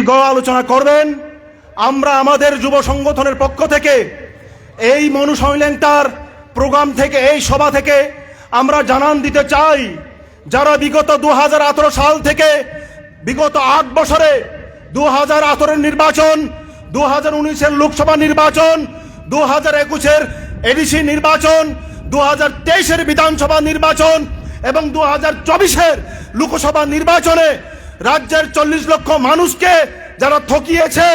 দীর্ঘ আলোচনা করবেন। আমরা আমাদের যুব সংগঠনের পক্ষ থেকে এই মনুসংলেংটার প্রোগ্রাম থেকে, এই সভা থেকে আমরা জানান দিতে চাই, যারা বিগত 2018 সাল থেকে বিগত 8 বছরে 2018 নির্বাচন, 2019 লোকসভা নির্বাচন, 2021 এডিসি নির্বাচন, 2023 বিধানসভা নির্বাচন এবং 2024 লোকসভা নির্বাচনে রাজ্যের 40 লক্ষ মানুষকে যারা ঠকিয়েছে,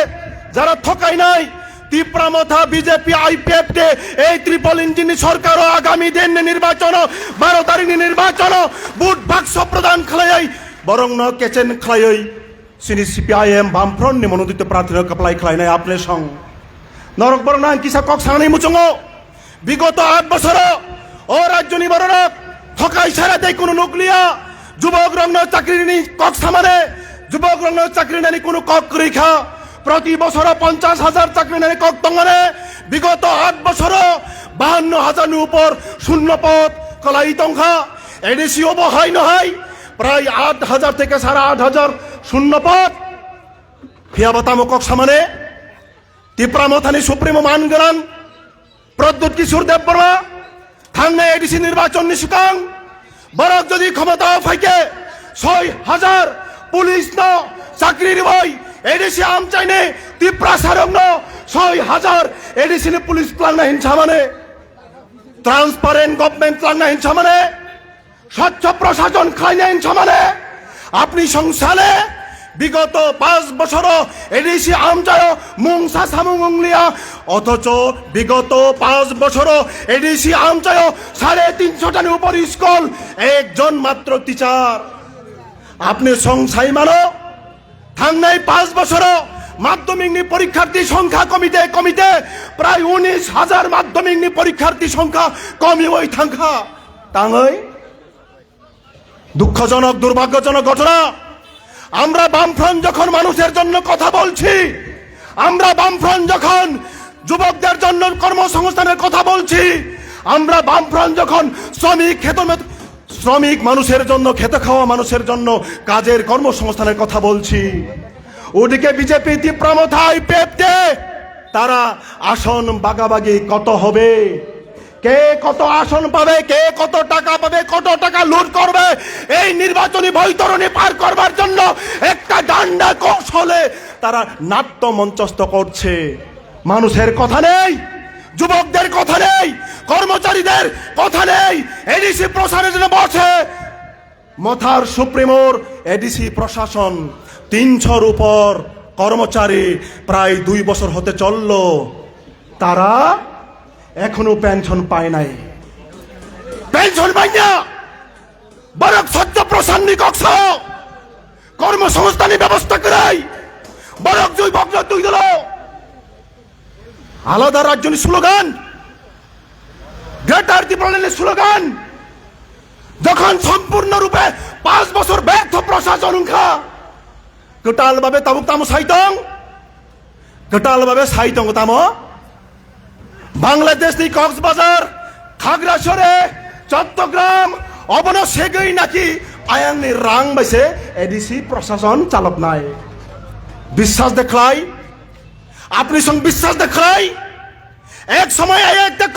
যারা ঠকাই নাই, তীব্রমথা বিজেপি আইপিএফকে এই ত্রিপল ইঞ্জিন সরকার আগামী দিন নির্বাচন 12 তারিখ নির্বাচন বুট বাক্স প্রদান খালাই বরং ন কেচেন খালাই সিনি সিপিআইএম বামফ্রন্ট মনোনীত প্রার্থী কাপলাই খালাই নাই আপনি সং নরক বরং কিসা কক সাংনি মুচঙ্গ বিগত 8 বছর ও রাজ্য নিবরণ ঠকাই ছাড়া দেয় কোনো নকলিয়া যুবক রং চাকরি নি কক সামানে যুবক রং চাকরি নানি কোনো কক রেখা প্রতি বছর 50,000 চাকরি নানি কক তঙ্গনে বিগত 8 বছর 52,000 উপর শূন্য পদ কলাই তংখা এডিসিও বহাই নহাই প্রায় 8,000 থেকে 8,500 শূন্য পদ ফিয়াবাতামো কক সামানে তীব্রমথানি সুপ্রিমো মানগরান প্রদ্যুৎ কিশোর দেববর্মা থাংনে এডিসি নির্বাচন নিশুকাং বরক যদি ক্ষমতা ফাইকে 6,000 পুলিশ ন চাকরির বই এডিসি আম চাইনে তীব্রা সারং ন 6,000 এডিসি পুলিশ প্লান না হিংসা মানে ট্রান্সপারেন্ট গভর্নমেন্ট প্লান না হিংসা মানে স্বচ্ছ প্রশাসন খাই না হিংসা মানে আপনি সংসারে বিগত 5 বছর এডিসি আমজায় মুংসা সামুংলিয়া অথচ বিগত 5 বছর এডিসি আমজায় 350টার উপর স্কুল একজন মাত্র টিচার আপনি সংসাই মানো থাংনাই 5 বছর মাধ্যমিক নি পরীক্ষার্থী সংখ্যা কমিতে প্রায় 19,000 মাধ্যমিক নি পরীক্ষার্থী সংখ্যা কমি ওই থাংখা তাঙই দুঃখজনক দুর্ভাগ্যজনক ঘটনা। আমরা বামফ্রন্ট যখন মানুষের জন্য কথা বলছি, আমরা বামফ্রন্ট যখন যুবকদের জন্য কর্মসংস্থানের কথা বলছি, আমরা বামফ্রন্ট যখন শ্রমিক মানুষের জন্য খেতে খাওয়া মানুষের জন্য কাজের কর্মসংস্থানের কথা বলছি, ওদিকে বিজেপি তীব্রমথা আইপিএফতে তারা আসন বাগাবাগি কত হবে, কে কত আসন পাবে, কে কত টাকা পাবে, কত টাকা লুট করবে, এই নির্বাচনী বৈতরণী পার করবার জন্য একটা ডান্ডা কৌশলে তারা নাট্য মঞ্চস্থ করছে। মানুষের কথা নেই, যুবকদের কথা নেই, কর্মচারীদের কথা নেই। এডিসি প্রশাসনের জন্য বসে মথার সুপ্রিমোর এডিসি প্রশাসন 300-র উপর কর্মচারী প্রায় 2 বছর হতে চলল, তারা এখনো পেনশন পায় নাই। পেনশন পাই না বরং স্বচ্ছ প্রশাসনিক কর্মসংস্থানের ব্যবস্থা করাই বরং যুবক তুই দিল আলাদা রাজ্যের স্লোগান, গ্রেটার ত্রিপুরার স্লোগান, যখন সম্পূর্ণরূপে 5 বছর ব্যর্থ প্রশাসন টোটাল ভাবে তামুক তামো সাইতং টোটাল ভাবে সাইতং তামো বাংলাদেশ নি কক্সবাজার, খাগড়াছড়ে, চট্টগ্রাম অবন সেগই নাকি আয়াংনি রাং বাইছে এডিসি প্রশাসন চালক নাই। বিশ্বাস দেখলাই আপনি সঙ্গ বিশ্বাস দেখলাই এক সময় এক দেখ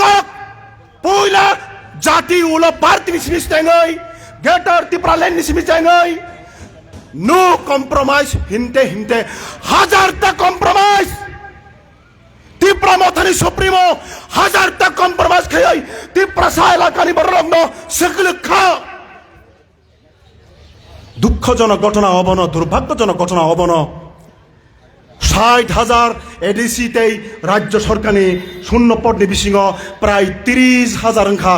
পয়লা জাতি উলো পার্টি নিসমিস্তাই গ্রেটার ত্রিপুরা লেন নিসমিস্তাই নো কম্প্রোমাইজ হিনতে 1000টা কম্প্রোমাইজ তীব্রমথানি সুপ্রিমো 1000টা কম্প্রোমাইজ খাই তীব্রা এলাকানি বড়লগ্ন সেগুলো খা। দুঃখজনক ঘটনা অবন, দুর্ভাগ্যজনক ঘটনা অবন। 60,000 এডিসিতেই রাজ্য সরকারি শূন্য পদ নিবিসিং প্রায় 30,000 খা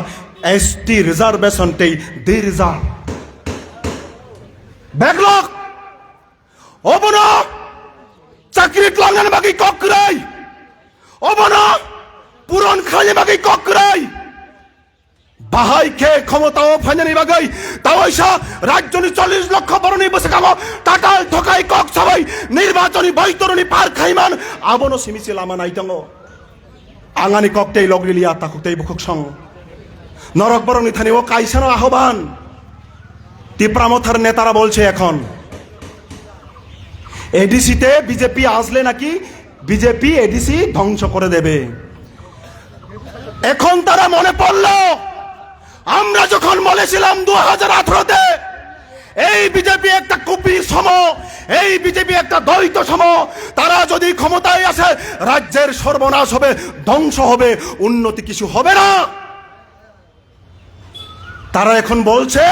এসটি রিজার্ভেশনতেই 2,000 ব্যাকলগ অবন চাকরি লাগান বাকি ককরাই অবন পূরণ খাইলে বাকি ককরাই বাহাই খে ক্ষমতা ও ফাইনানি বাগাই তাওয়াইসা রাজ্যনি 40 লক্ষ বরণী বসে কাম টাটাল ঠকাই কক সবাই নির্বাচনী বৈতরণী পার খাইমান আবনো সিমিছে লামা নাইতং আঙানি ককতেই লগলিলিয়া তাকুতেই বুকুক সং নরক বরণী থানি ও কাইসানো আহ্বান তীব্রামথার নেতারা বলছে এখন এডিসিতে বিজেপি আসলে নাকি বিজেপি এডিসি ধ্বংস করে দেবে। এখন তারা মনে পড়ল আমরা যখন বলেছিলাম 2018-তে এই বিজেপি একটা কুপির সম, এই বিজেপি একটা দ্বৈত সম, তারা যদি ক্ষমতায় আসে রাজ্যের সর্বনাশ হবে, ধ্বংস হবে, উন্নতি কিছু হবে না। তারা এখন বলছে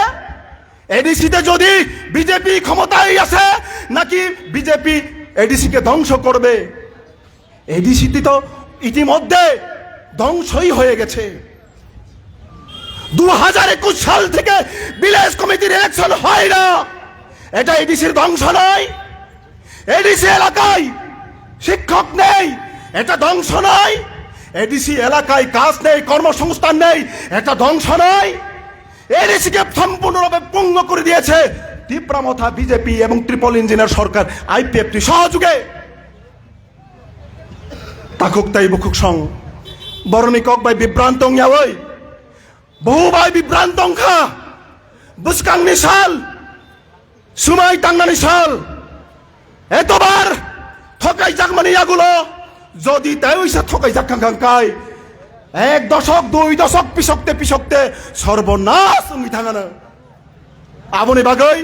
এডিসিতে যদি বিজেপি ক্ষমতায় আসে নাকি বিজেপি এডিসিকে ধ্বংস করবে। এডিসিতে তো ইতিমধ্যে ধ্বংসই হয়ে গেছে। 2021 সাল থেকে ভিলেজ কমিটির ইলেকশন হয় না, এটা এডিসির ধ্বংস নয়। এডিসি এলাকায় শিক্ষক নেই, এটা ধ্বংস নয়। এডিসি এলাকায় কাজ নেই, কর্মসংস্থান নেই, এটা ধ্বংস নয়। এডিসিকে সম্পূর্ণরূপে পঙ্গু করে দিয়েছে তীব্রামথা বিজেপি এবং ট্রিপল ইঞ্জিনের সরকার আইপিএফটি সহযোগে। তাকুক তাই বুকুক সং বরণী কক বাই বিভ্রান্তং ইয়াওই বহু বাই বিভ্রান্তং খা বুসকাং নিশাল সুমাই টাঙ্গা নিশাল এতবার ঠকাই যাক মানে ইয়াগুলো যদি তাই ওইসা ঠকাই যাক কাঙ্কাই 1 দশক 2 দশক পিছকতে পিছকতে সর্বনাশ মিথাঙানো আবনি বাগৈ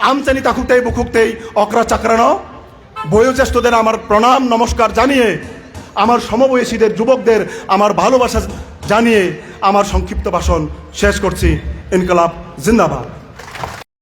আমচানি তাকুকতেই বুকুকতেই অকরা চাকরানো বয়োজ্যেষ্ঠদের আমার প্রণাম নমস্কার জানিয়ে, আমার সমবয়সীদের যুবকদের আমার ভালোবাসা জানিয়ে আমার সংক্ষিপ্ত ভাষণ শেষ করছি। ইনকলাব জিন্দাবাদ।